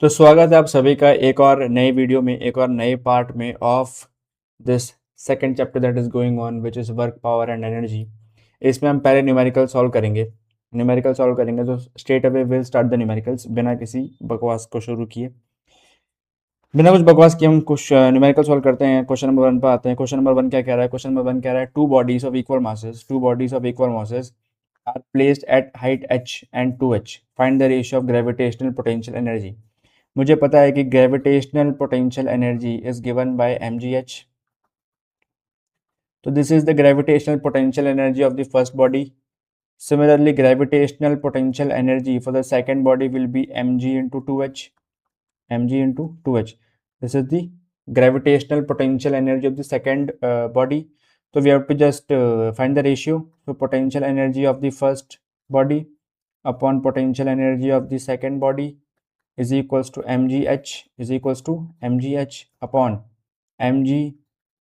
तो स्वागत है आप सभी का एक और नए वीडियो में, एक और नए पार्ट में of this second chapter that is going on which is work power and energy. इसमें हम पहले न्यूमेरिकल सॉल्व करेंगे। तो straight away will start the numericals बिना किसी बकवास को शुरू किए। बिना कुछ बकवास किए हम कुछ न्यूमेरिकल सॉल्व करते हैं। क्वेश्चन नंबर 1 पर आते हैं। क्वेश्चन नंबर 1 क्या कह रहा है? क्वेश्चन नंबर 1 कह रहा है two bodies of equal masses are placed at height h and 2h. Find the ratio of gravitational potential energy. मुझे पता है कि gravitational potential energy is given by mgh. तो this is the gravitational potential energy of the first body. Similarly, gravitational potential energy for the second body will be mg into 2h. mg into 2h. This is the gravitational potential energy of the second body. So we have to just find the ratio. So potential energy of the first body upon potential energy of the second body is equals to mgh upon mg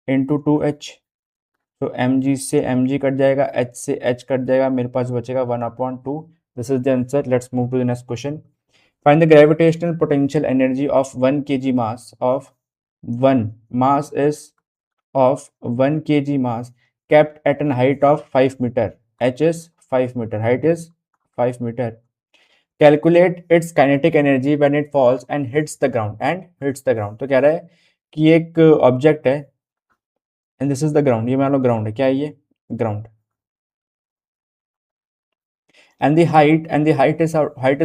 into 2h. तो mg से mg cut जाएगा, h से h cut जाएगा, मेरे पास बचेगा 1/2. This is the answer. Let's move to the next question. Find the gravitational potential energy of 1 kg mass of 1 kg mass kept at an height of 5 meter. H is 5 meter. Height is 5 meter. Calculate its kinetic energy when it falls and hits the ground. तो कह रहा है कि एक object है and this is the ground. ये मान लो ground है. क्या है ये? Ground. And the height is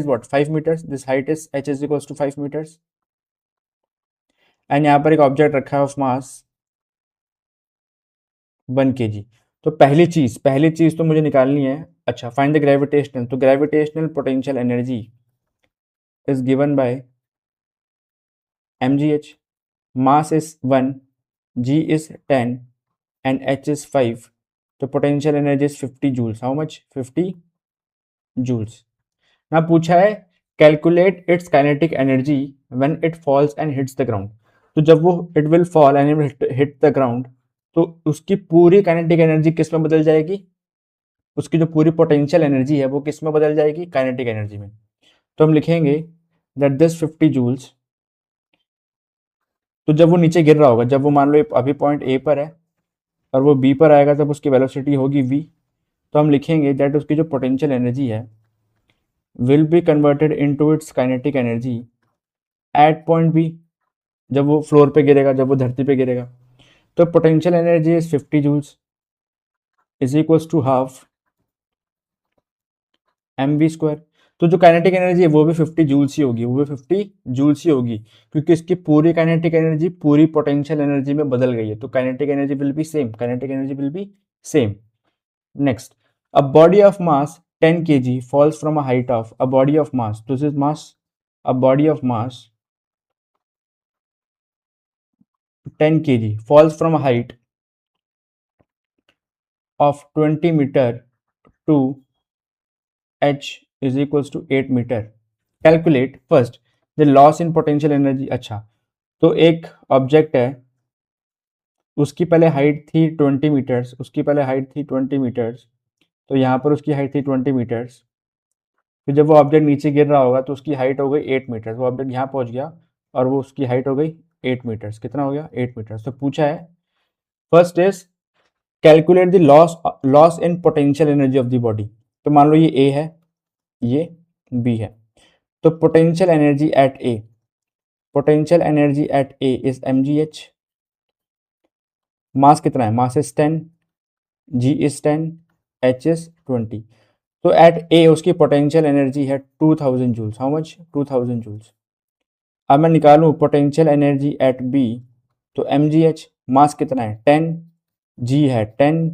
what? 5 meters. This height is h is equals to 5 meters. And यहाँ पर एक ऑब्जेक्ट रखा है ऑफ मास 1 kg. तो पहली चीज तो मुझे निकालनी है. अच्छा, फाइंड द ग्रेविटेशनल. तो gravitational potential energy is given by mgh. Mass is 1, g is 10 and h is 5. तो potential energy is 50 joules. How much? 50 joules. ना पूछा है calculate its kinetic energy when it falls and hits the ground. तो जब वो it will fall and hit the ground तो उसकी पूरी काइनेटिक एनर्जी किस में बदल जाएगी? उसकी जो पूरी पोटेंशियल एनर्जी है वो किस में बदल जाएगी? काइनेटिक एनर्जी में. तो हम लिखेंगे दैट दिस 50 जूल्स. तो जब वो नीचे गिर रहा होगा, जब वो मान लो अभी पॉइंट ए पर है और वो बी पर आएगा तब उसकी वेलोसिटी होगी v. तो हम लिखेंगे दैट उसकी जो पोटेंशियल एनर्जी है will be converted into its kinetic energy at point B. जब वो फ्लोर पे गिरेगा, जब वो धरती पे गिरेगा, तो potential energy is 50 joules is equals to half mv². तो जो काइनेटिक एनर्जी है वो भी 50 जूल्स ही होगी, क्योंकि इसकी पूरी काइनेटिक एनर्जी पूरी पोटेंशियल एनर्जी में बदल गई है. तो kinetic energy will be same. Next, a body of mass 10 kg falls from a height of a body of mass. This is mass. A body of mass 10 kg falls from a height of 20 meter to h is equals to 8 meter. Calculate first the loss in potential energy. अच्छा, तो एक object है, उसकी पहले height थी 20 metres. तो यहाँ पर उसकी हाइट थी 20 मीटर्स. फिर जब वो ऑब्जेक्ट नीचे गिर रहा होगा तो उसकी हाइट हो गई 8 मीटर्स. वो ऑब्जेक्ट यहाँ पहुँच गया और वो उसकी हाइट हो गई 8 मीटर्स. कितना हो गया? 8 मीटर्स. तो पूछा है first is calculate the loss in potential energy of the body. तो मान लो ये ए है, ये बी है. तो potential energy at A is mgh. Mass कितना है? Mass is 10, g is 10, h is 20. तो एट ए उसकी पोटेंशियल एनर्जी है 2000 जूल्स. How much? 2000 जूल्स. अब मैं निकालूं पोटेंशियल एनर्जी एट बी. तो mgh, मास कितना है? 10, g है 10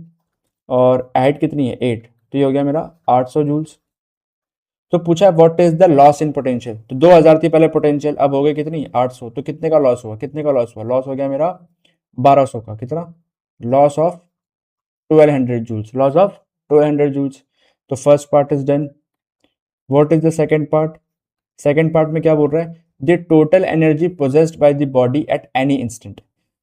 और हाइट कितनी है? 8. तो ये हो गया मेरा 800 जूल्स. तो पूछा what is the loss in potential. तो 2000 थी पहले पोटेंशियल, अब हो गई कितनी? 800. तो कितने का लॉस हुआ? लॉस हो गया मेरा 1200 का. कितना? Loss of 1200 joules. तो first part is done. What is the second part? Second part में क्या बोल रहा है? The total energy possessed by the body at any instant.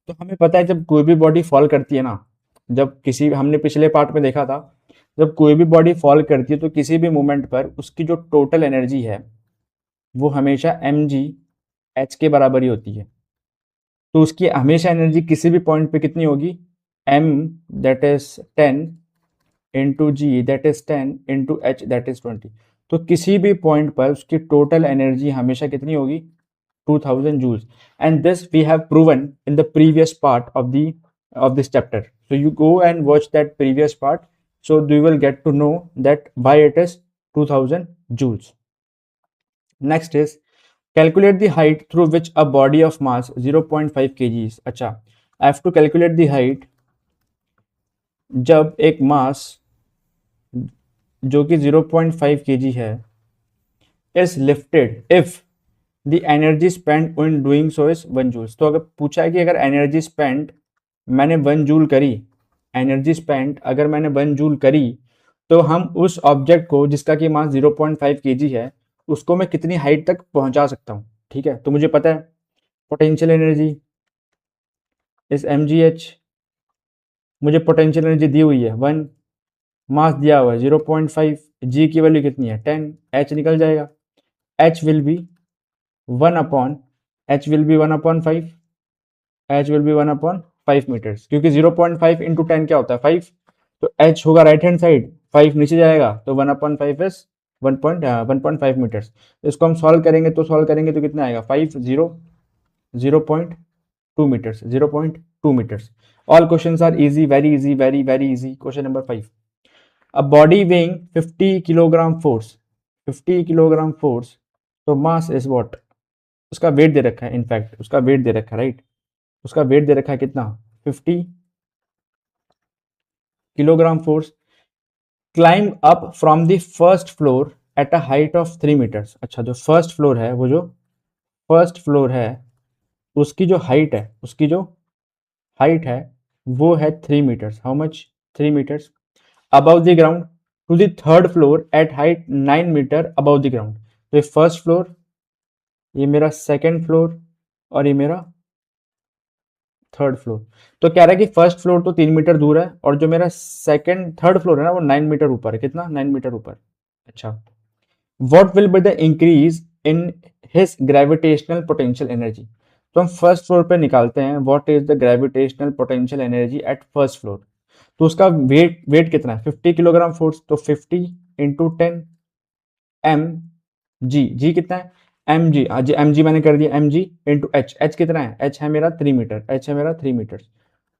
तो हमें पता है जब कोई भी बॉडी फॉल करती है ना, जब किसी, हमने पिछले पार्ट में देखा था, जब कोई भी बॉडी फॉल करती है तो किसी भी मोमेंट पर उसकी जो टोटल एनर्जी है वो हमेशा mg h के बराबर ही होती है, तो उसकी हमेशा एनर्जी किसी भी पॉइंट पे कितनी होगी, m that is 10 into g that is 10 into h that is 20। तो किसी भी पॉइंट पर उसकी टोटल एनर्जी हमेशा कितनी होगी, 2000 joules, and this we have proven in the previous part of this chapter. So you go and watch that previous part, so you will get to know that why it is 2000 joules. Next is calculate the height through which a body of mass 0.5 kg is. अच्छा, I have to calculate the height जब एक मास जो कि 0.5 kg है is lifted if the energy spend in doing so is 1 joules. तो अगर पूछा है कि अगर एनर्जी स्पेंड मैंने 1 जूल करी, एनर्जी स्पेंड अगर मैंने 1 जूल करी, तो हम उस ऑब्जेक्ट को जिसका कि मास 0.5 kg है उसको मैं कितनी हाइट तक पहुंचा सकता हूँ। ठीक है, तो मुझे पता है पोटेंशियल एनर्जी इस mgh, मुझे पोटेंशियल एनर्जी दी हुई है 1, मास दिया हुआ है 0.5, g की वैल्यू कितनी है 10, h निकल जाएगा, h will be 1 upon h will be 1 upon 5, h will be 1 upon 5 metres, क्योंकि 0.5 इंटू 10 क्या होता है 5, तो h होगा राइट हैंड साइड, 5 नीचे जाएगा, तो 1 अपॉन 5 इज 1.5 मीटर्स। इसको हम सॉल्व करेंगे तो कितना आएगा 5 0 0.2 metres, 0.2 metres. All questions are easy, very easy, very very easy. Question number 5, a body weighing 50 kilogram force, 50 kilogram force, तो मास इज व्हाट, उसका वेट दे रखा है, इनफैक्ट उसका वेट दे रखा है, राइट, उसका वेट दे रखा है कितना 50 kilogram force, climb up from the first floor at a height of 3 metres. अच्छा, जो फर्स्ट फ्लोर है, वो जो फर्स्ट फ्लोर है उसकी जो हाइट है, उसकी जो हाइट है वो है 3 metres. How much, 3 metres. Above the ground to the third floor at height 9 metre above the ground. तो ये फर्स्ट फ्लोर, ये मेरा सेकेंड फ्लोर और ये मेरा थर्ड फ्लोर। तो कह रहा है कि फर्स्ट फ्लोर तो 3 मीटर दूर है और जो मेरा सेकंड थर्ड फ्लोर है ना वो 9 मीटर ऊपर है। कितना, 9 मीटर ऊपर। अच्छा, what will be the increase in his gravitational potential energy. तो हम फर्स्ट फ्लोर पे निकालते हैं what is the gravitational potential energy at first floor. तो उसका वेट कितना है 50 किलोग्राम फोर्स, तो 50 इंटू 10 एम जी कितना है एम जी, एम जी मैंने कर दिया, एम जी इंटू एच कितना है, एच है मेरा 3 मीटर, एच है मेरा 3 मीटर,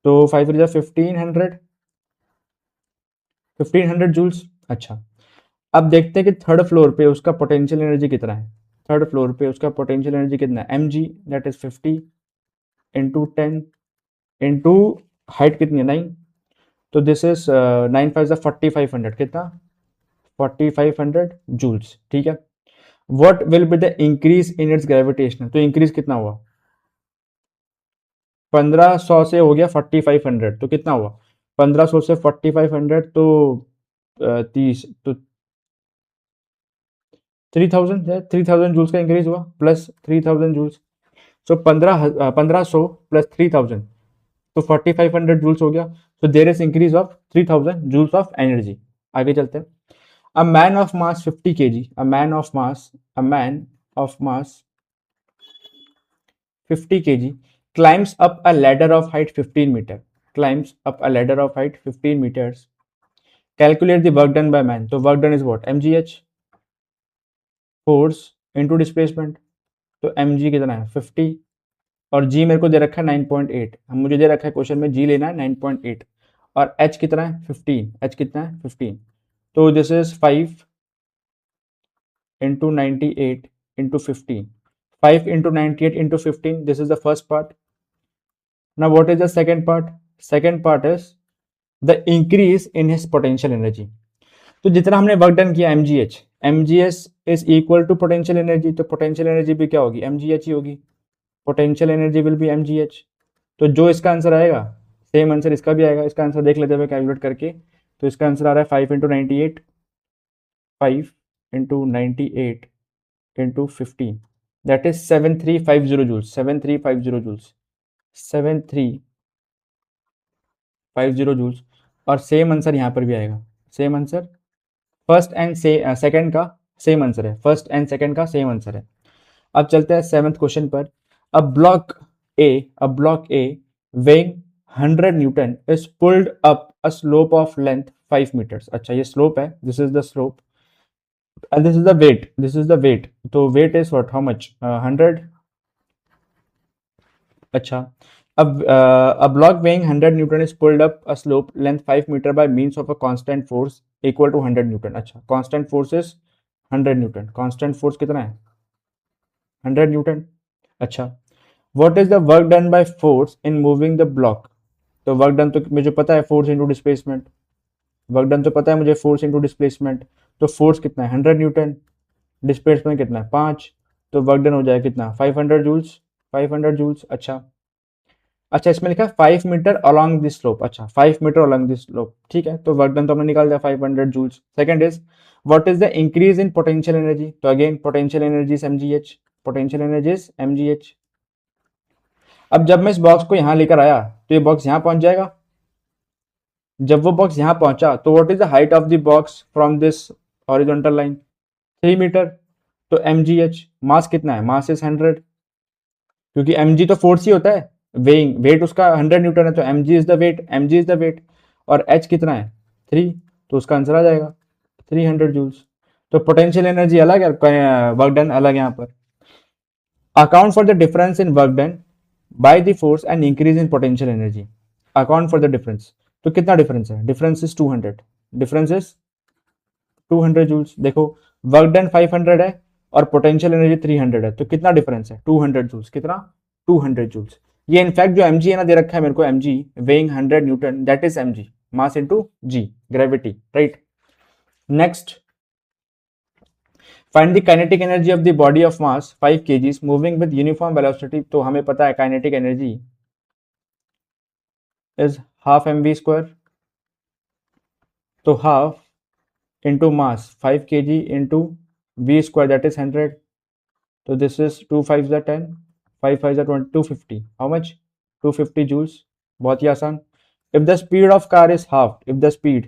तो 5 3 1500 जूल्स। अच्छा, अब देखते हैं कि थर्ड फ्लोर पे उसका पोटेंशियल एनर्जी कितना है, थर्ड फ्लोर पे उसका पोटेंशियल एनर्जी कितना है, m g that is 50 into 10 into height कितनी है 9, तो दिस इज 9 5 4500, कितना 4500 जूल्स। ठीक है, what will be the increase in its gravitational, तो इंक्रीज कितना हुआ 1500 से हो गया 4500, तो कितना हुआ 1500 से 4500, तो 30, तो 3000 जूल्स का इंक्रीज हुआ प्लस 3000 जूल्स, सो 1500 प्लस 3000, तो 4500 जूल्स हो गया। So there is increase of 3000 joules of energy. आगे चलते हैं। A man of mass 50 kg, a man of mass 50 kg climbs up a ladder of height 15 meter, climbs up a ladder of height 15 meters, calculate the work done by man। तो work done is what, mgh, force into displacement, तो mg कितना है 50 और g मेरे को दे रखा है 9.8, हम मुझे दे रखा है क्वेश्चन में g लेना है 9.8 और h कितना है 15, h कितना है 15, तो this is 5 into 98 into 15, 5 into 98 into 15, this is the first part. Now what is the second part? Second part is the increase in his potential energy। तो जितना हमने वर्क डन किया mgh, mgs is equal to potential energy, तो potential energy भी क्या होगी mgh ही होगी, potential energy will be mgh। तो जो इसका आंसर आएगा सेम आंसर इसका भी आएगा। इसका आंसर देख लेते हुए कैलकुलेट करके, तो इसका आंसर आ रहा है 5 into 98, 5 into 98 into 15, that is 7350 joules, 7350 joules, 7350 joules. और सेम आंसर यहाँ पर भी आएगा, same answer first and second का सेम आंसर है, फर्स्ट एंड सेकंड का सेम आंसर है। अब चलते हैं 7th क्वेश्चन पर। A block A weighing 100 newton is pulled up a slope of length 5 metres. अच्छा, ये स्लोप है, this is the slope and this is the weight, तो weight is what, how much, 100। अच्छा, अब a block weighing 100 Newton is pulled up a slope length 5 meter by means of a constant force equal to 100 Newton. अच्छा, constant force is 100 Newton, constant force कितना है, 100 Newton. अच्छा, what is the work done by force in moving the block। तो work done तो मुझे पता है, force into displacement, work done तो पता है मुझे, फोर्स इंटू डिस्प्लेसमेंट। तो फोर्स कितना है, 100 न्यूटन, डिस्प्लेसमेंट कितना है, 5, तो वर्क डन हो जाएगा कितना, 500 जूल्स, 500 जूल्स। अच्छा, अच्छा, इसमें लिखा 5 मीटर अलॉन्ग दिस स्लोप। अच्छा, 5 मीटर अलॉन्ग दिस स्लोप, ठीक है, तो वर्क डन तो हमने निकाल दिया 500 joules. Second is what is the increase in potential energy. तो again potential energy is mgh, potential energy is mgh। अब जब मैं इस बॉक्स को यहाँ लेकर आया तो ये बॉक्स यहाँ पहुंच जाएगा। जब वो बॉक्स यहाँ पहुंचा तो what is the height of the box from this horizontal line, 3 metre. तो mgh, मास कितना है, मास इज 100, क्योंकि mg तो फोर्स ही होता है, वेइंग, वेट उसका 100 न्यूटन है, तो mg is the weight, mg is the weight. और h कितना है, 3, तो उसका आंसर आ जाएगा 300 जूल्स। तो पोटेंशियल एनर्जी अलग है, वर्क डन अलग है यहाँ पर। Account for the difference in work done by the force and increase in potential energy. Account for the difference, तो कितना डिफरेंस है, difference is 200, difference is 200 joules. देखो वर्क डन 500 है और पोटेंशियल एनर्जी 300 है, तो कितना डिफरेंस है, 200 जूल्स। कितना, 200 जूल्स। ये इनफैक्ट जो mg है ना, दे रखा है मेरे को, mg weighing 100 Newton, that is mg, mass into g, gravity, right. Next, find the kinetic energy of the body of mass 5 kg moving with uniform velocity. तो हमें पता है kinetic energy is half mv², तो half into mass 5 kg into v square, that is 100, so this is 2 5s are 10, 5 5s are 20, 250, how much, 250 joules। बहुत ही आसान। if the speed of car is halved, if the speed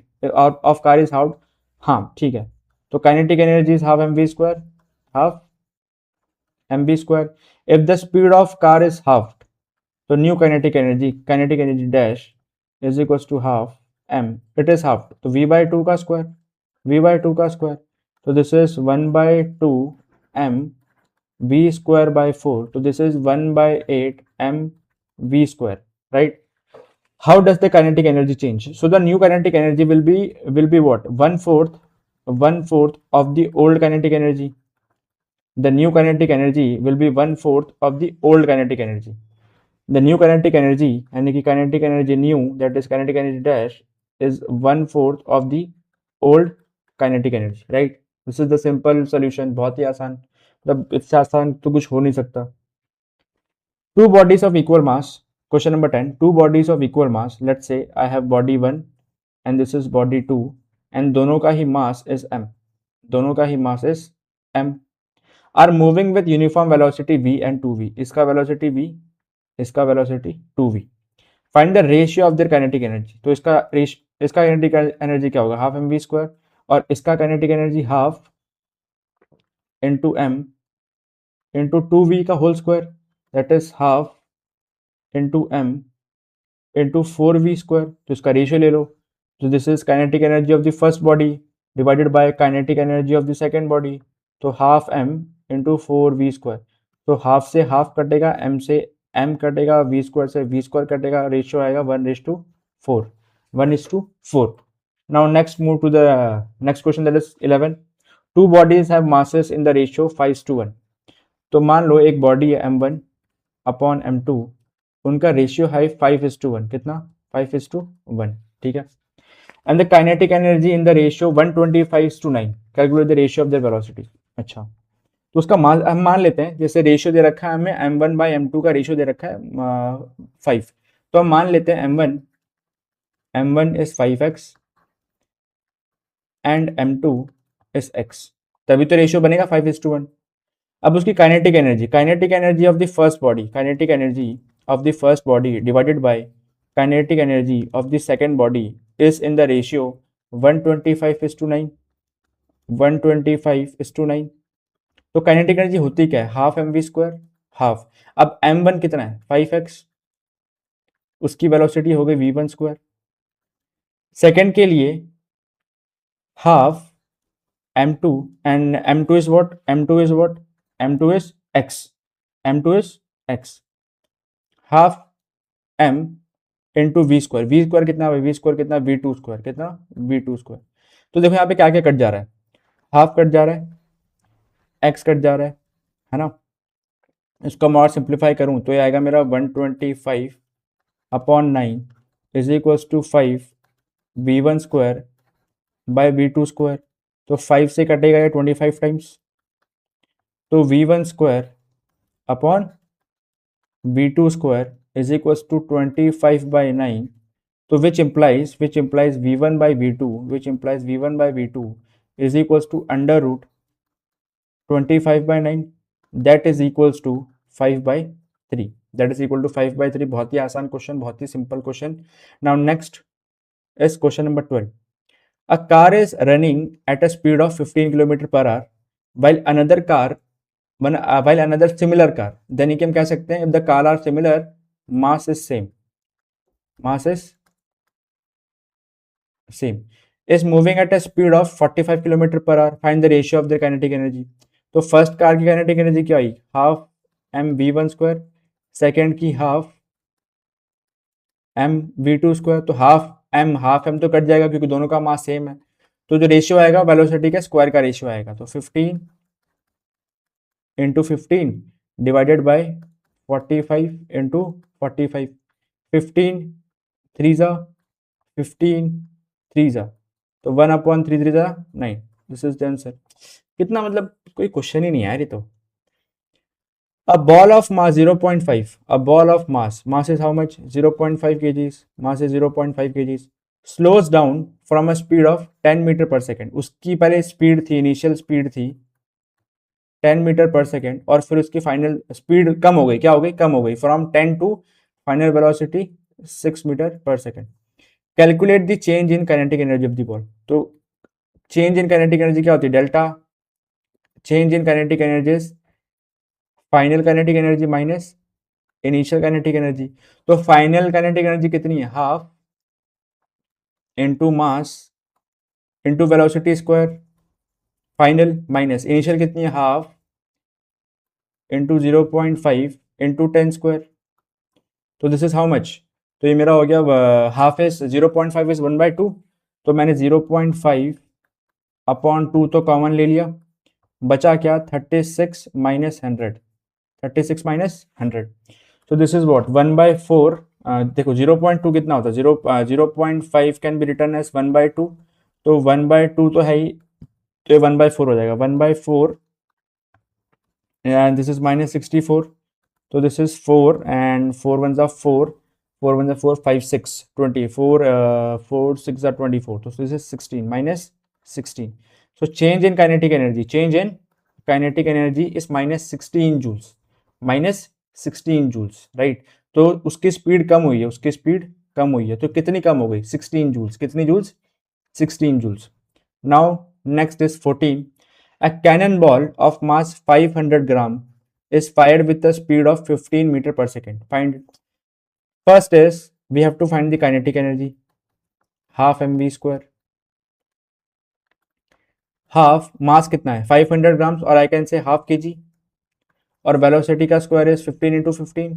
of car is halved, हाँ ठीक है, तो kinetic energy is half mv square, half mv square। if the speed of car is halved, तो new kinetic energy dash is equals to half m, it is halved, तो v by 2 का square, v by 2 का square, तो this is 1 by 2 m v square by 4, तो this is 1 by 8 m v square, right। how does the kinetic energy change, so the new kinetic energy will be what, one fourth of the old kinetic energy, the new kinetic energy will be 1/4 of the old kinetic energy, the new kinetic energy, यानी कि kinetic energy new, that is kinetic energy dash, is 1/4 of the old kinetic energy, right। this is the simple solution, बहुत ही आसान, मतलब इससे आसान तो कुछ हो नहीं सकता। two bodies of equal mass, question number 10, two bodies of equal mass, let's say I have body 1 and this is body 2 and दोनों का ही mass is m, दोनों का ही mass is m, are moving with uniform velocity v and 2v, इसका velocity v, इसका velocity 2v। Find the ratio of their kinetic energy, तो इसका kinetic energy क्या होगा, हाफ mv², और इसका kinetic energy half into m into 2v का whole square, that is half into m into 4v², तो इसका रेशियो ले लो। तो this is kinetic energy of the first body divided by kinetic energy of the second body, तो half m into 4v², तो half से half कटेगा, m से m कटेगा, v² से v² कटेगा, रेशियो आएगा 1:4, 1:4। Now next move to the next question, that is 11, two bodies have masses in the ratio 5:1। तो मान लो एक बॉडी है m1 अपॉन m2, उनका रेशियो है 5:1, कितना, 5:1, ठीक है। And the kinetic energy in the ratio 125:9, calculate the ratio of the velocity. अच्छा, तो उसका हम मान लेते हैं, जैसे रेशियो दे रखा है हमें m1 बाई m2 का रेशियो दे रखा है 5, तो हम मान लेते हैं m1 is 5x and m2 is x, तभी तो रेशियो बनेगा 5:1। अब उसकी kinetic energy of the first body, kinetic energy of the first body divided by kinetic energy of the second body is in the ratio 125:9, 125:9, तो kinetic energy होती क्या है, half M we square, half. अब m1 कितना है 5x, उसकी velocity हो गई v1 स्क्वायर। सेकेंड के लिए half m2, and m2 is what, m2 is what, m2 is x, m2 is x, half m into v square, v square कितना है, वी स्क्वायर कितना, वी टू स्क्वायर कितना, v two square. तो देखो यहाँ पे क्या क्या कट जा रहा है, हाफ कट जा रहा है, एक्स कट जा रहा है ना। इसको मैं और सिंप्लीफाई करूँ तो ये आएगा मेरा 125 upon 9 is equals to 5 v one square by v two square. तो 5 से कटेगा ये 25 टाइम्स, तो v one square upon v two square is equals to 25/9। तो which implies v1 by v2, which implies v1 by v2 is equals to under root 25/9, that is equals to 5/3, that is equal to 5/3। बहुत ही आसान question, बहुत ही simple question. Now next is question number 12। A car is running at a speed of 15 km per hour while another similar car, then ये हम कह सकते हैं if the car are similar, mass is same, is moving at a speed of 45 km per hour, find the ratio of their kinetic energy। तो first car की kinetic energy क्या आई, half M v one square, second की half M v two square. तो half m तो cut जाएगा क्योंकि दोनों का मास सेम है, तो जो रेशियो आएगा वेलोसिटी के स्क्वायर का रेशियो आएगा। तो 15 इंटू 15 डिवाइडेड बाई 45 इंटू 45, 15 3 ज़ा 15 3 ज़ा, तो 1/3 3 ज़ा 9, दिस इज द आंसर। कितना मतलब कोई क्वेश्चन ही नहीं है यार ये तो। A ball of mass 0.5, a ball of mass is how much, 0.5 kgs, mass is 0.5 kgs, slows down from a speed of 10 metre per second. उसकी पहले स्पीड थी, इनिशियल स्पीड थी 10 मीटर पर सेकेंड, और फिर उसकी फाइनल स्पीड कम हो गई, क्या हो गई, कम हो गई, from 10 to final velocity 6 meter per second. Calculate the change in kinetic energy of the ball. तो चेंज इन काइनेटिक एनर्जी क्या होती है, delta change in kinetic energy, final kinetic energy minus initial kinetic energy. तो final kinetic energy कितनी है, half into mass into velocity square, final minus initial कितनी है, half into 0.5 into 10 square. तो this is how much, तो ये मेरा हो गया हाफ इज 0.5 इज 1/2, तो मैंने 0.5 अपॉन 2 तो कॉमन ले लिया, बचा क्या 36 माइनस 100, 36 माइनस 100। तो दिस इज व्हाट 1/4। देखो 0.2 कितना होता है, 0.5 कैन बी रिटर्न एज 1/2, तो 1/2 तो है ही, तो ये 1/4 हो जाएगा, 1/4 एंड दिस इज माइनस 64। तो दिस इज 4 एंड 4 1 ज़ा 4, 4 1 ज़ा 4, 5 6 24, 4 6 ज़ा 24, तो this is 16 minus 16। So change in kinetic energy is minus 16 joules, right. तो उसकी स्पीड कम हुई है, तो कितनी कम हो गई, 16 जूल्स, कितनी joules, 16 joules. Now next is 14। A cannonball of mass 500 gram is fired with a speed of 15 meter per second. Find it. First is we have to find the kinetic energy, half mv square। Half mass कितना है 500 grams, और आई can से half kg, और velocity का square is 15 into 15,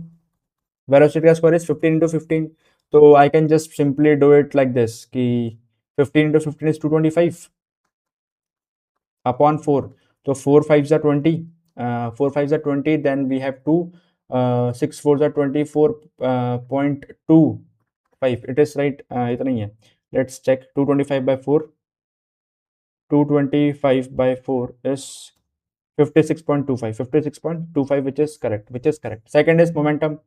velocity का square is 15 into 15। तो I can just simply do it like this कि 15 into 15 is 225 upon 4, तो 4 5 ज़ा 20, 4 5 ज़ा 20, देन वी हैव 2 6 4 ज़ा 24.25, इट इज राइट, इतना ही है। Let's check 225/4, 225/4 is 56.25, which is correct। Second is momentum।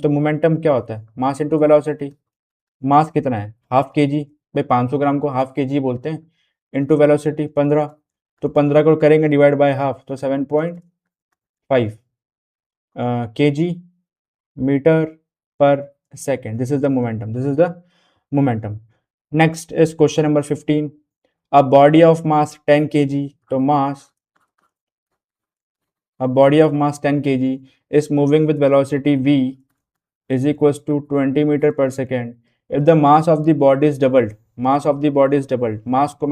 तो मोमेंटम क्या होता है, मास इंटू वेलोसिटी। मास कितना है, हाफ kg, भाई 500 ग्राम को हाफ kg बोलते हैं, इंटू वेलोसिटी 15, तो 15 को करेंगे डिवाइड बाय हाफ, तो 7.5 kg metre per second. This is the momentum. Next is question number 15। A body of mass 10 kg, तो मास a body of mass 10 kg is moving with velocity v is equals to 20 meter per second if the mass of the body is doubled, mass of the body is doubled, मास को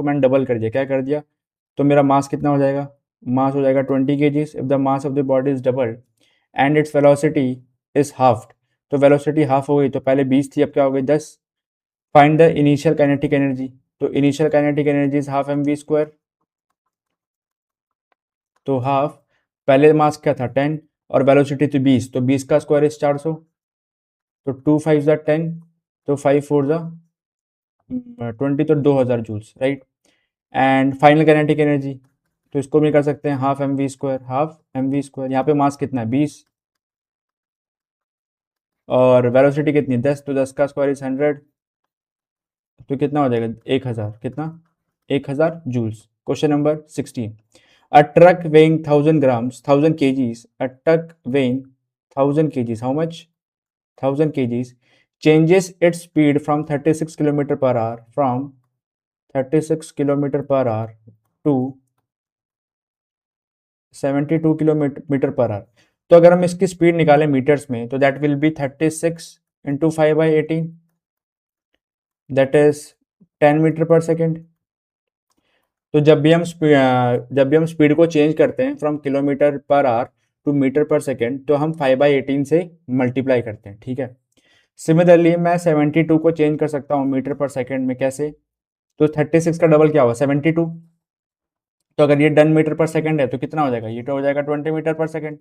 मैंने double कर दिया, क्या कर दिया, तो मेरा मास कितना हो जाएगा, मास हो जाएगा 20 kg if the mass of the body is doubled and its velocity is halved, तो वेलोसिटी हाफ हो गई, तो पहले 20 थी अब क्या हो गई 10. Find the initial kinetic energy, तो initial kinetic energy is half M we square, तो हाफ, पहले मास क्या था 10 और वेलोसिटी थी 20, तो 20 का स्क्वायर इज 400, तो 2 5 ज़ा 10, तो 5 4 ज़ा 20, तो 2000 joules, right. And final kinetic energy, तो इसको भी कर सकते हैं half M we square, half M we square, यहाँ पे मास कितना है 20 और वेलोसिटी कितनी है 10, तो 10 का स्क्वायर इज 100, तो कितना हो जाएगा 1000, कितना 1000 joules. Question number 16. A truck weighing 1000 grams, 1000 kgs, a truck weighing 1000 kgs, how much? 1000 kgs, changes its speed from 36 km per hour, from 36 km per hour to 72 km per hour. तो अगर हम इसकी speed निकालें metres में, तो that will be 36 into 5/18, that is 10 metre per second. तो जब भी हम स्पीड को चेंज करते हैं from kilometre per hour to metre per second, तो हम 5/18 से मल्टीप्लाई करते हैं, ठीक है. सिमिलरली मैं 72 को चेंज कर सकता हूँ मीटर पर सेकेंड में, कैसे, तो 36 का डबल क्या होगा 72, तो अगर ये 10 मीटर पर सेकेंड है तो कितना हो जाएगा, ये तो हो जाएगा 20 मीटर पर सेकेंड.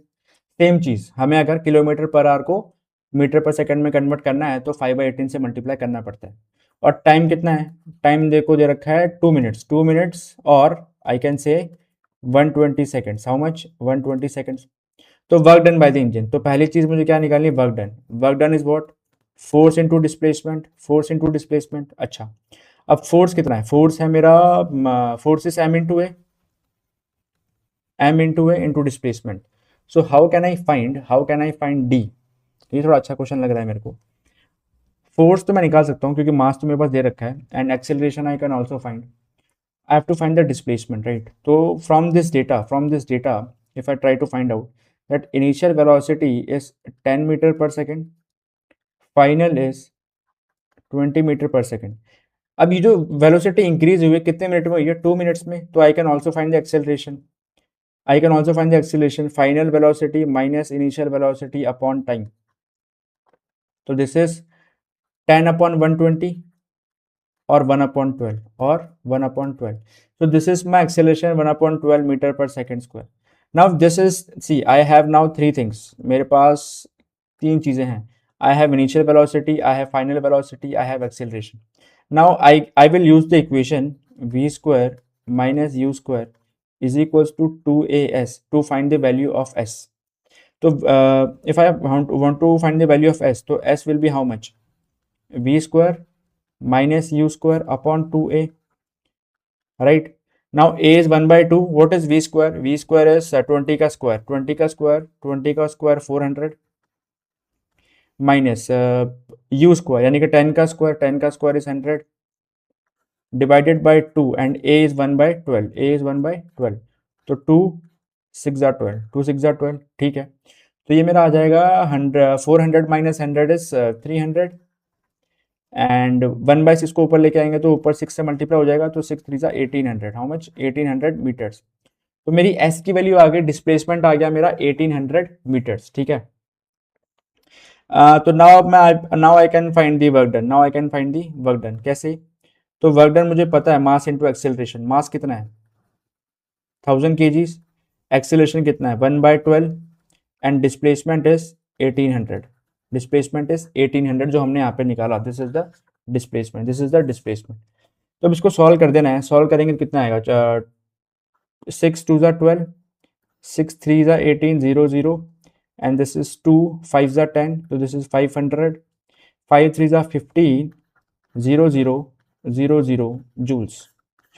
सेम चीज़ हमें अगर किलोमीटर पर आवर को मीटर पर सेकेंड में कन्वर्ट करना है तो 5/18 से मल्टीप्लाई करना पड़ता है. और टाइम कितना है, टाइम देखो दे रखा है 2 मिनट्स, 2 मिनट्स और आई can say 120 seconds, how much 120 seconds. तो work done by the engine, तो पहली चीज़ मुझे क्या निकालनी है, work done. Work done is what, force into displacement, force into displacement. अच्छा, अब फोर्स कितना है, फोर्स है मेरा, force is M into A, M into A into displacement. So how can I find D. ये थोड़ा अच्छा क्वेश्चन लग रहा है मेरे को. फोर्स तो मैं निकाल सकता हूँ क्योंकि मास तो मेरे पास दे रखा है, and acceleration I can also find. I have to find the displacement, right. तो from this data if I try to find out that initial velocity is 10 metre per second, final is 20 meter per second. अब ये जो velocity increase हुई है कितने minute में हुई है, 2 मिनट्स में, तो आई can also find the acceleration. Final velocity minus initial velocity upon time, तो दिस इज 10/120 और 1/12 और 1/12. So this is my acceleration 1/12 meter per second square. Now this is, see I have now 3 things. मेरे पास 3 चीज़ें हैं. I have initial velocity, I have final velocity, I have acceleration. Now I will use the equation v square minus u square is equals to 2as to find the value of s. So if I want to find the value of s, so s will be how much, v square minus u square upon 2a, right. Now a is 1/2. What is v square, v square is 20 का square, 20 का square 400 minus u square यानी कि 10 का square is 100 divided by 2 and a is 1/12, तो 2 6 12, 2 6 12, ठीक है. तो ये मेरा आ जाएगा 400 माइनस 100 इज 300 एंड 1/6 को ऊपर लेके आएंगे तो ऊपर 6 से मल्टीप्लाई हो जाएगा, तो 6 3 1800, हाउ मच 1800 मीटर्स. तो मेरी s की वैल्यू आ गई, डिस्प्लेसमेंट आ गया मेरा 1800 मीटर्स, ठीक है. तो now I can find the work done. कैसे, तो वर्क डन मुझे पता है मास इंटू एक्सेलरेशन. मास कितना है 1000 kgs, एक्सेलरेशन कितना है 1/12 एंड डिस्प्लेसमेंट इज 1800. जो हमने यहाँ पे निकाला, दिस इज द डिस्प्लेसमेंट. तो अब इसको सॉल्व कर देना है. सॉल्व करेंगे तो कितना आएगा, 6 2 12, 6 3 18 0 एंड दिस इज 2 5 10, तो this is 500, 5 3 15 0 joules.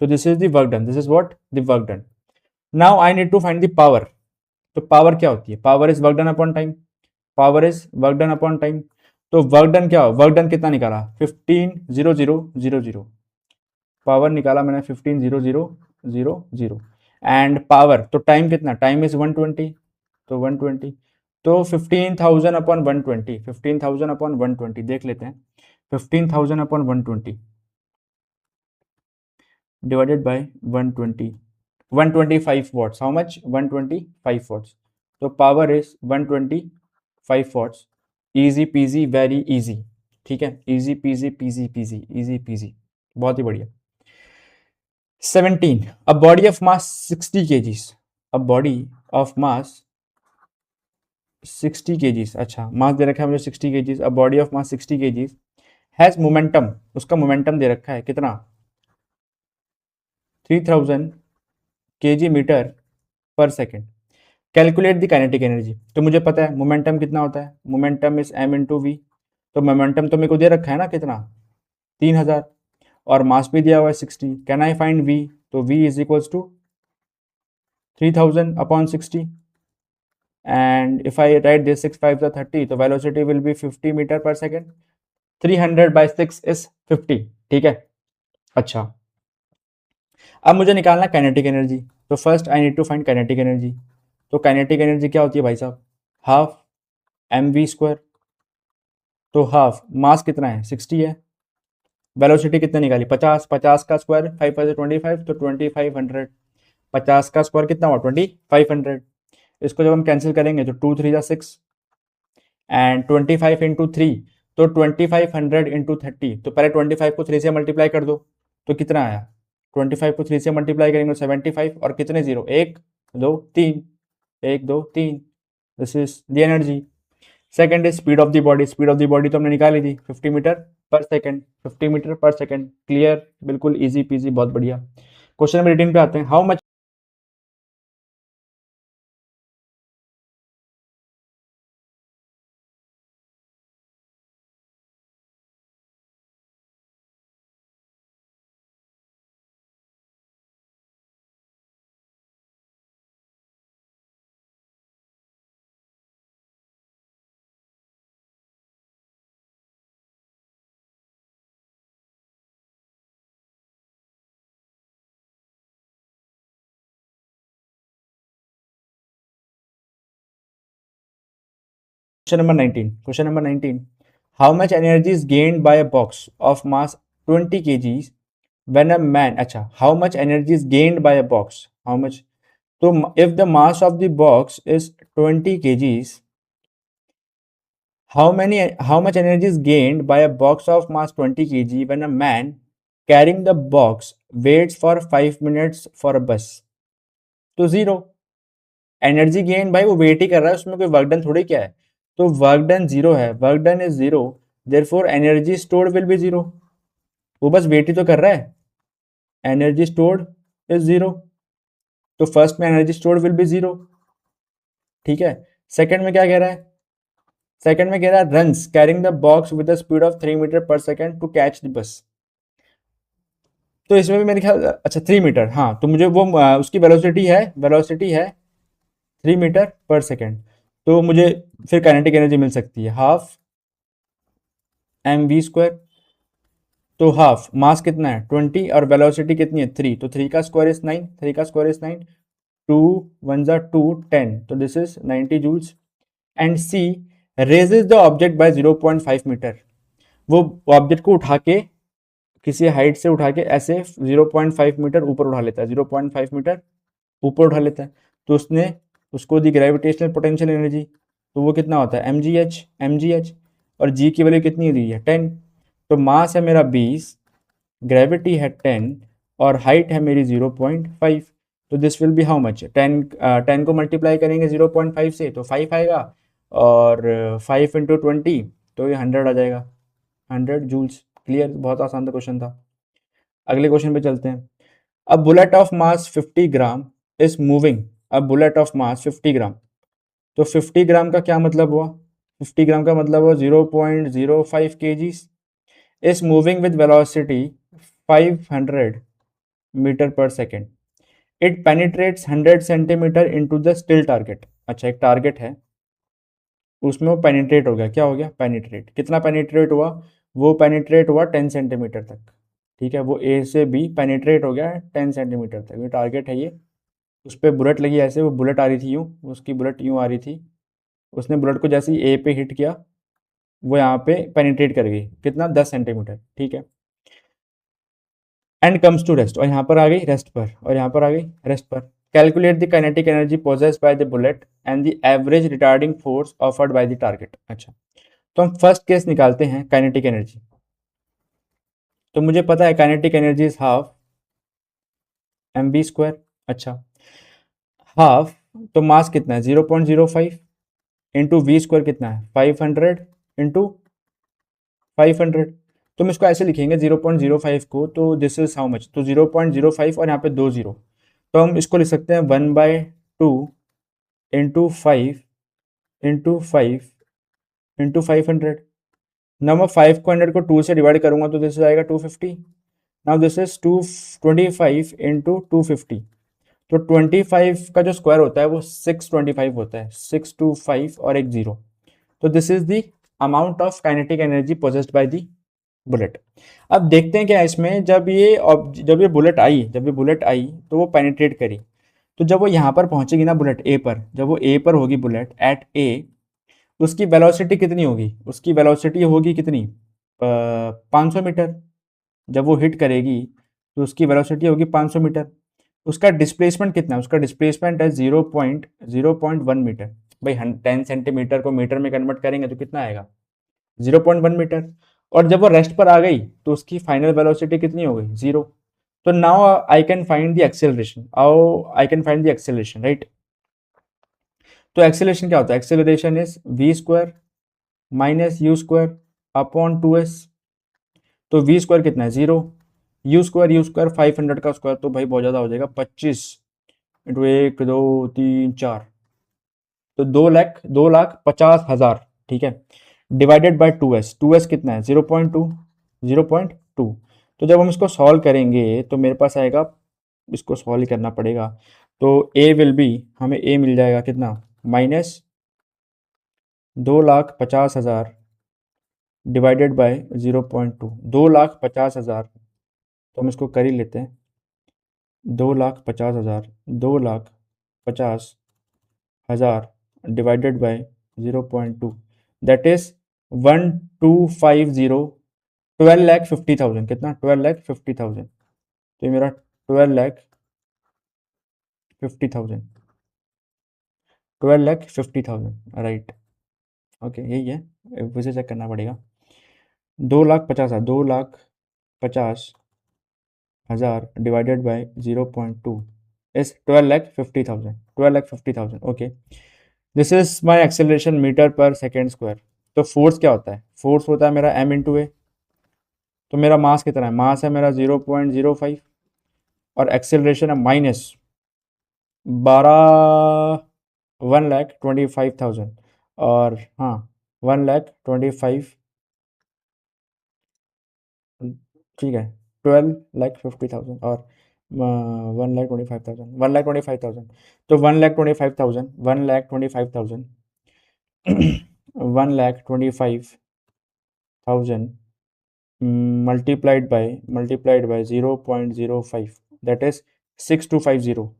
So this is the work done. This is what the work done. Now I need to find the power. तो पावर क्या होती है, power is work done upon time, तो work done क्या हो, work done कितना निकाला 15 0 0 power निकाला मैंने 15 0 0 0 एंड पावर, तो टाइम कितना, टाइम इज 120, तो 120, तो 15,000 अपॉन 120, 15,000 अपॉन 120 देख लेते हैं, 15,000 upon 120 divided by 120, 125 watts, how much, 125 watts, तो power is 125 watts, easy PG very easy, ठीक है, easy PG PG PG easy PG, बहुत ही बढ़िया। 17, a body of mass 60 kgs, a body of mass 60 kgs, अच्छा मास दे रखा है मुझे 60 kgs, a body of mass 60 kgs has momentum, उसका momentum दे रखा है कितना, 3000 kg metre per second, calculate the kinetic energy, तो मुझे पता है मोमेंटम कितना होता है, momentum is m into v, तो मोमेंटम तो मेरे को दे रखा है ना कितना, 3000, और मास भी दिया हुआ है 60, कैन आई फाइंड v, तो v is equals to 3000 upon 60, and if I write this 6 5 are 30, तो velocity will be 50 metre per second, 300 by 6 is 50, ठीक है। अच्छा, अब मुझे निकालना काइनेटिक एनर्जी, तो first I need to find kinetic energy, तो काइनेटिक एनर्जी क्या होती है भाई साहब, हाफ एम वी स्क्वायर, तो हाफ मास कितना है 60 है, वेलोसिटी कितना निकाली 50, 50 का स्क्वायर 5 5 25, तो 2500, 50 का स्क्वायर कितना हुआ 2500, इसको जब हम कैंसिल करेंगे तो 2 3 6 एंड 25 इंटू 3, तो 2500 इंटू 30, तो पहले 25 को 3 से मल्टीप्लाई कर दो, तो कितना आया, 25 को 3 से मल्टीप्लाई करेंगे तो 75, और कितने zero, 1 2 3, 1 2 3, this is the energy. Second is speed of the body, speed of the body तो हमने निकाली थी 50 metre per second, 50 metre per second, clear, बिल्कुल इजी पीजी, बहुत बढ़िया। क्वेश्चन नंबर 18 पे आते हैं, how much Question number 19. Question number 19. How much energy is gained by a box of mass 20 kgs when a man, अच्छा, how much energy is gained by a box? How much? So if the mass of the box is 20 kgs, how much energy is gained by a box of mass 20 kg when a man carrying the box waits for 5 minutes for a bus? तो zero, energy gain भाई वो wait ही कर रहा है, उसमें कोई work done थोड़ी क्या है, तो वर्क डन जीरो है, work done is zero, therefore energy stored will be zero, वो बस वेट ही तो कर रहा है, एनर्जी स्टोर्ड इज जीरो, तो फर्स्ट में energy stored will be zero, ठीक है। सेकंड में क्या कह रहा है, सेकंड में कह रहा है runs carrying the box with the speed of 3 meter per second to catch the bus, तो इसमें भी मेरे ख्याल, अच्छा 3 मीटर, हाँ, तो मुझे वो उसकी वेलोसिटी है 3 मीटर पर सेकेंड, तो मुझे फिर काइनेटिक एनर्जी मिल सकती है हाफ एम वी स्क्वायर, तो हाफ मास कितना है 20 और वेलोसिटी कितनी है 3, तो 3 का स्क्वायर इज 9, 3 का स्क्वायर इज 9, 2 1 जा 2 10, तो this is 90 joules. And she raises the object by 0.5 metre, वो ऑब्जेक्ट को उठा के किसी हाइट से उठा के ऐसे 0.5 मीटर ऊपर उठा लेता है, 0.5 मीटर ऊपर उठा लेता है, तो उसने उसको दी ग्रेविटेशनल पोटेंशियल एनर्जी, तो वो कितना होता है एम जी एच, और जी की वैल्यू कितनी दी है 10, तो मास है मेरा 20, ग्रेविटी है 10 और हाइट है मेरी 0.5, तो this will be how much, 10 को मल्टीप्लाई करेंगे 0.5 से तो 5 आएगा, और 5 इंटू 20 तो ये 100 आ जाएगा, 100 जूल्स, क्लियर, बहुत आसान था क्वेश्चन था। अगले क्वेश्चन पे चलते हैं, a bullet of mass 50 gram is moving, a bullet of mass 50 ग्राम, तो 50 ग्राम का क्या मतलब हुआ, 50 ग्राम का मतलब हुआ 0.05 kgs is moving with velocity 500 meter per second, it penetrates 100 centimeter into the steel target, अच्छा एक टारगेट है उसमें वो पेनिट्रेट हो गया, क्या हो गया पेनिट्रेट, कितना पेनिट्रेट हुआ, वो पेनिट्रेट हुआ 10 सेंटीमीटर तक, ठीक है, वो ए से बी पेनिट्रेट हो गया 10 सेंटीमीटर तक, ये टारगेट है ये, उस पर बुलेट लगी ऐसे, वो बुलेट आ रही थी यूँ, उसकी बुलेट यूँ आ रही थी, उसने बुलेट को जैसे ही ए पे हिट किया, वो यहाँ पे पेनिट्रेट कर गई, कितना 10 सेंटीमीटर, ठीक है। एंड कम्स टू रेस्ट, और यहाँ पर आ गई रेस्ट पर, और यहाँ पर आ गई रेस्ट पर। Calculate the kinetic energy possessed by the bullet and the average retarding force offered by the target. अच्छा, तो हम फर्स्ट केस निकालते हैं काइनेटिक एनर्जी। तो मुझे पता है kinetic energy is half mv²। अच्छा, हाफ, तो मास कितना है 0.05 इंटू वी स्क्वायर कितना है 500 इंटू 500। तो हम इसको ऐसे लिखेंगे 0.05 को, तो दिस इज हाउ मच, तो 0.05 और यहाँ पे 2 जीरो, तो हम इसको लिख सकते हैं 1/2 इंटू 5 इंटू 5 इंटू 500। नाउ मैं 5 को 100 को 2 से डिवाइड करूंगा तो दिस आएगा 250। नाउ दिस इज 225 इंटू 250, तो 25 का जो स्क्वायर होता है वो 625 होता है, 625 और एक जीरो। तो this is the amount of kinetic energy possessed by the bullet. अब देखते हैं क्या इसमें, जब ये बुलेट आई तो वो पेनिट्रेट करी, तो जब वो यहाँ पर पहुंचेगी ना बुलेट ए पर, जब वो ए पर होगी बुलेट एट ए, उसकी वेलोसिटी कितनी होगी, उसकी वेलोसिटी होगी कितनी 500 मीटर। जब वो हिट करेगी तो उसकी वेलोसिटी होगी 500 मीटर। उसका डिस्प्लेसमेंट कितना है, उसका डिस्प्लेसमेंट है 0.1 मीटर। भाई 10 सेंटीमीटर को मीटर में कन्वर्ट करेंगे तो कितना आएगा 0.1 मीटर। और जब वो रेस्ट पर आ गई तो उसकी फाइनल वेलोसिटी कितनी हो गई 0। तो now I can find the acceleration, I can find the acceleration, right. तो एक्सेलरेशन क्या होता है, acceleration is v² minus u² upon 2s। तो v² कितना है 0, u² 500 का स्क्वायर, तो भाई बहुत ज़्यादा हो जाएगा 25 इंटू 1 2 3 4, तो 2,50,000, ठीक है, डिवाइडेड बाय 2s कितना है 0.2। तो जब हम इसको सॉल्व करेंगे तो मेरे पास आएगा, इसको सॉल्व करना पड़ेगा, तो a विल बी, हमें a मिल जाएगा कितना माइनस 2,50,000 डिवाइडेड बाय 0.2, 2,50,000, तो हम इसको कर ही लेते हैं, 2,50,000, 2,50,000 डिवाइडेड बाय 0.2, दैट इज 1250, 12,50,000, कितना 12,50,000, तो ये मेरा 12,50,000, 12,50,000, राइट। ओके, यही है, वैसे चेक करना पड़ेगा। 2,50,000, 2,50,000 divided by 0.2 is 12,50,000, 12,50,000। Okay, this is my acceleration metre per second square. तो फोर्स क्या होता है, फोर्स होता है मेरा m इंटू ए। तो मेरा मास कितना है, मास है मेरा 0.05, और एक्सेलरेशन है माइनस 1,25,000, और हाँ 1,25,000, ठीक है, 12,50,000 और 1,25,000, 1,25,000, तो 1,25,000, 1,25,000, 1,25,000 multiplied by 0.05, that is 6250,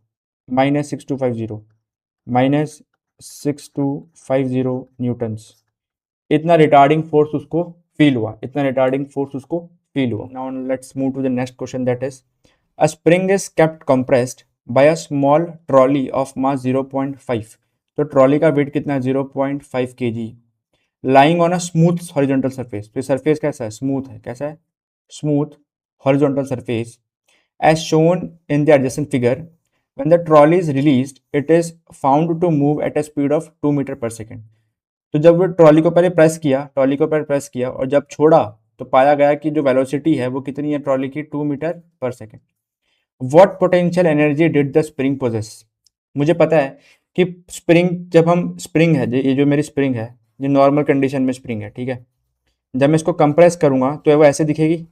-6250, -6250 newtons. इतना रिटार्डिंग फोर्स उसको फील हुआ, इतना रिटार्डिंग फोर्स उसको फील हुआ। Now let's move to the next question, that is a spring is kept compressed by a small trolley of mass 0.5। तो trolley का weight कितना है 0.5 kg, lying on a smooth horizontal surface. तो surface कैसा है, smooth है, कैसा है, smooth horizontal surface, as shown in the adjacent figure. When the trolley is released it is found to move at a speed of 2 metre per second. तो जब वो trolley को पहले प्रेस किया, ट्रॉली को पहले प्रेस किया और जब छोड़ा तो पाया गया कि जो वेलोसिटी है वो कितनी है ट्रॉली की 2 metre per second. What potential energy did the spring possess. मुझे पता है कि स्प्रिंग, जब हम स्प्रिंग है, ये जो मेरी स्प्रिंग है, ये नॉर्मल कंडीशन में स्प्रिंग है, ठीक है, जब मैं इसको कंप्रेस करूंगा तो वो ऐसे दिखेगी।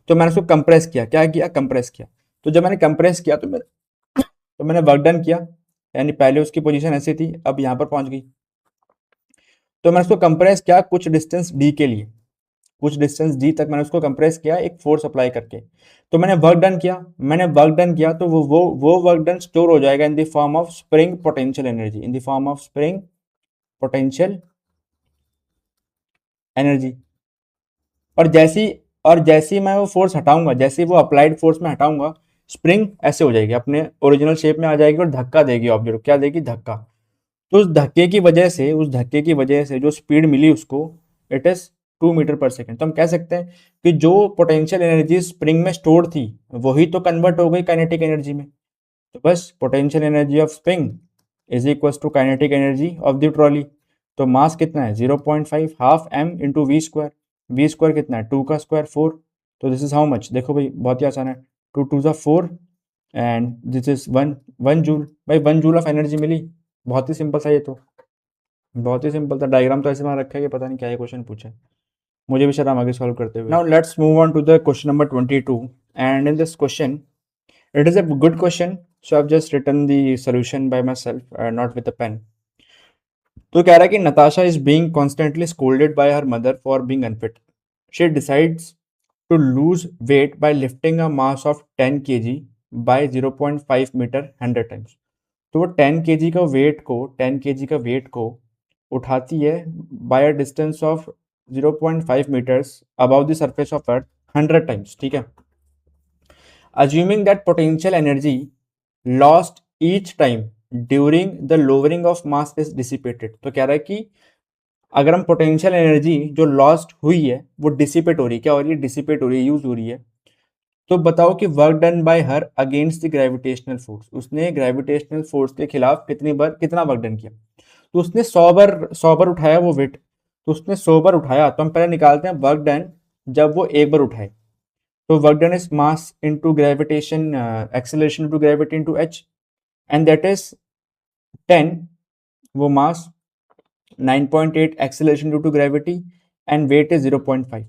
तो मैंने उसको कंप्रेस किया, क्या किया, कंप्रेस किया। तो जब मैंने कंप्रेस किया तो मैंने वर्क डन किया, यानी पहले उसकी पोजीशन ऐसी थी, अब यहाँ पर पहुंच गई। तो मैंने उसको कंप्रेस किया कुछ डिस्टेंस डी के लिए, कुछ डिस्टेंस d तक मैंने उसको कंप्रेस किया एक फोर्स अप्लाई करके, तो मैंने वर्क डन किया, तो वो वर्क डन स्टोर हो जाएगा in the form of spring potential energy, in the form of spring potential energy. और जैसी मैं वो फोर्स हटाऊंगा, जैसे वो अप्लाइड फोर्स में हटाऊंगा, स्प्रिंग ऐसे हो जाएगी, अपने ओरिजिनल शेप में आ जाएगी और धक्का देगी ऑब्जेक्ट को। क्या देगी? धक्का। तो उस धक्के की वजह से जो स्पीड मिली उसको, it is 2 metre per second. तो हम कह सकते हैं कि जो पोटेंशियल एनर्जी स्प्रिंग में स्टोर थी वही तो कन्वर्ट हो गई काइनेटिक एनर्जी में। तो बस potential energy of spring is equal to kinetic energy of the trolley. तो मास कितना है? 0.5 half m into v square. V square कितना है? 2 का स्क्वायर 4। तो दिस इज हाउ मच? देखो भाई बहुत ही आसान है, 2 2 ज़ा 4 एंड दिस इज 1 जूल। भाई 1 जूल ऑफ एनर्जी मिली। बहुत ही सिंपल था ये तो, बहुत ही सिंपल था। डायग्राम तो ऐसे बना रखा है कि पता नहीं क्या ये क्वेश्चन पूछा है, मुझे भी शर्म आगे सॉल्व करते हुए। Now let's move on to the question number 22 and in this question it is a good question, so I've just written the solution by myself, not with a pen. तो कह रहा है कि Natasha is being constantly scolded by her mother for being unfit. She decides to lose weight by lifting a mass of 10 kg by 0.5 meter 100 times. तो वो 10 kg का wait को उठाती है by a distance of 0.5 meters above the surface of earth 100 times, ठीक है। Assuming that potential energy lost each time during the lowering of mass is dissipated. तो कह रहा है कि अगर हम पोटेंशियल एनर्जी जो लॉस्ट हुई है वो डिसिपेट हो रही है, क्या हो रही है? डिसिपेट हो रही है, यूज हो रही है। तो बताओ कि work done bye her against the gravitational force, उसने ग्रेविटेशनल फोर्स के खिलाफ कितना वर्क डन किया? तो उसने 100 बार उठाया वो वेट, तो उसने 100 बार उठाया। तो हम पहले निकालते हैं वर्क डन जब वो एक बार उठाए। तो work done is mass into gravitation, acceleration into gravity into h, and that is 10, वो mass 9.8 acceleration due to gravity and weight is 0.5।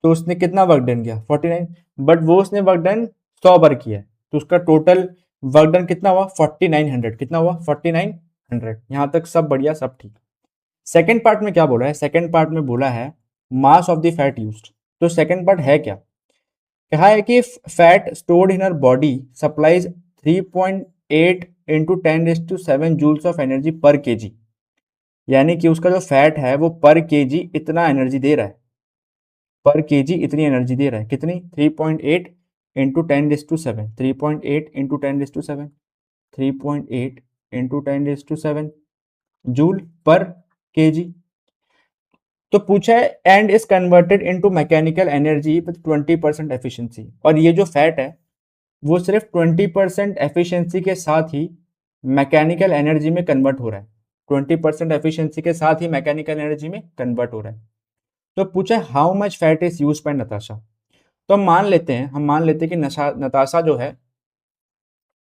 तो उसने कितना वर्क डन किया? 49। बट वो उसने वर्क डन 100 बार किया है, तो उसका टोटल वर्क डन कितना हुआ? 4900। कितना हुआ? 4900। यहां तक सब बढ़िया, सब ठीक। सेकेंड पार्ट में क्या बोला है? सेकेंड पार्ट में बोला है mass of the fat used. तो सेकेंड पार्ट है क्या? कहा है कि fat stored in our body supplies 3.8 into 10⁷ joules of energy per kg. यानी कि उसका जो फैट है वो पर केजी इतना एनर्जी दे रहा है, पर केजी इतनी एनर्जी दे रहा है। कितनी? 3.8 इंटू 10⁷, 3.8 इंटू 10⁷, 3.8 इंटू 10⁷ जूल पर केजी। तो पूछा है and is converted into mechanical energy with 20% efficiency. और ये जो फैट है वो सिर्फ 20% एफिशिएंसी के साथ ही मैकेनिकल एनर्जी में कन्वर्ट हो रहा है। 20% एफिशिएंसी के साथ ही मैकेनिकल एनर्जी में कन्वर्ट हो रहा है। तो पूछा है how much fat is used by Natasha. तो हम मान लेते हैं कि नताशा जो है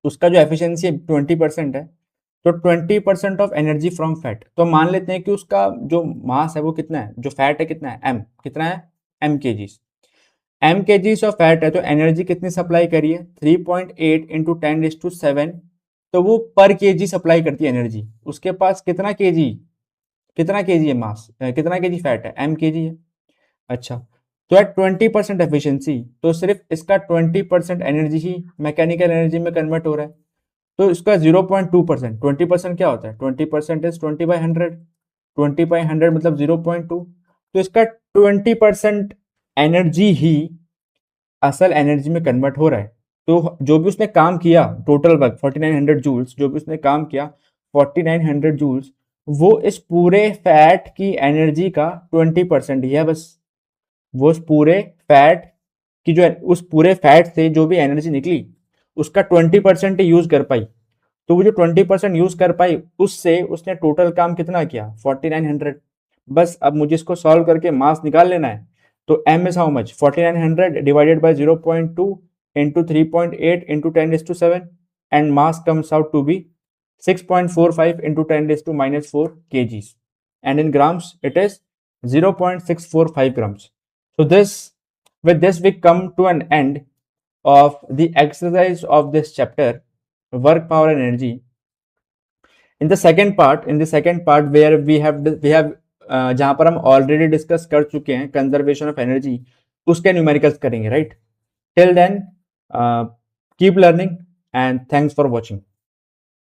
उसका जो एफिशिएंसी 20% है, तो 20% ऑफ एनर्जी फ्रॉम फैट। तो मान लेते हैं कि उसका जो मास है वो कितना है, जो फैट है कितना है? एम। कितना है? M kgs. M kgs of fat है, तो एनर्जी कितनी सप्लाई करिए? 3.8 इंटू 10⁷, तो वो पर केजी सप्लाई करती है एनर्जी। उसके पास कितना केजी है मास, कितना केजी फैट है? एम केजी है। अच्छा, तो एट 20% एफिशिएंसी, तो सिर्फ इसका 20% एनर्जी ही मैकेनिकल एनर्जी में कन्वर्ट हो रहा है। तो इसका 0.2%, 20% क्या होता है? 20% इज 20/100, 20/100 मतलब 0.2। तो इसका 20% एनर्जी ही असल एनर्जी में कन्वर्ट हो रहा है। तो जो भी उसने काम किया, टोटल वर्क 4900 जूल्स, जो भी उसने काम किया 4900 जूल्स, वो इस पूरे फैट की एनर्जी का 20% ही है बस। वो उस पूरे फैट की जो उस पूरे फैट से जो भी एनर्जी निकली उसका 20% ही यूज कर पाई। तो वो जो 20% यूज कर पाई उससे उसने टोटल काम कितना किया? 4900। बस अब मुझे इसको सॉल्व करके मास निकाल लेना है। तो m is how much? 4900 divided by 0.2 into 3.8 into 10⁷, and mass comes out to be 6.45 into 10⁻⁻4 kgs, and in grams it is 0.645 grams. So with this we come to an end of the exercise of this chapter, work, power and energy. In the second part where we have जहां पर हम already discuss कर चुके हैं conservation of energy, उसके numericals करेंगे, right? Till then keep learning and thanks for watching.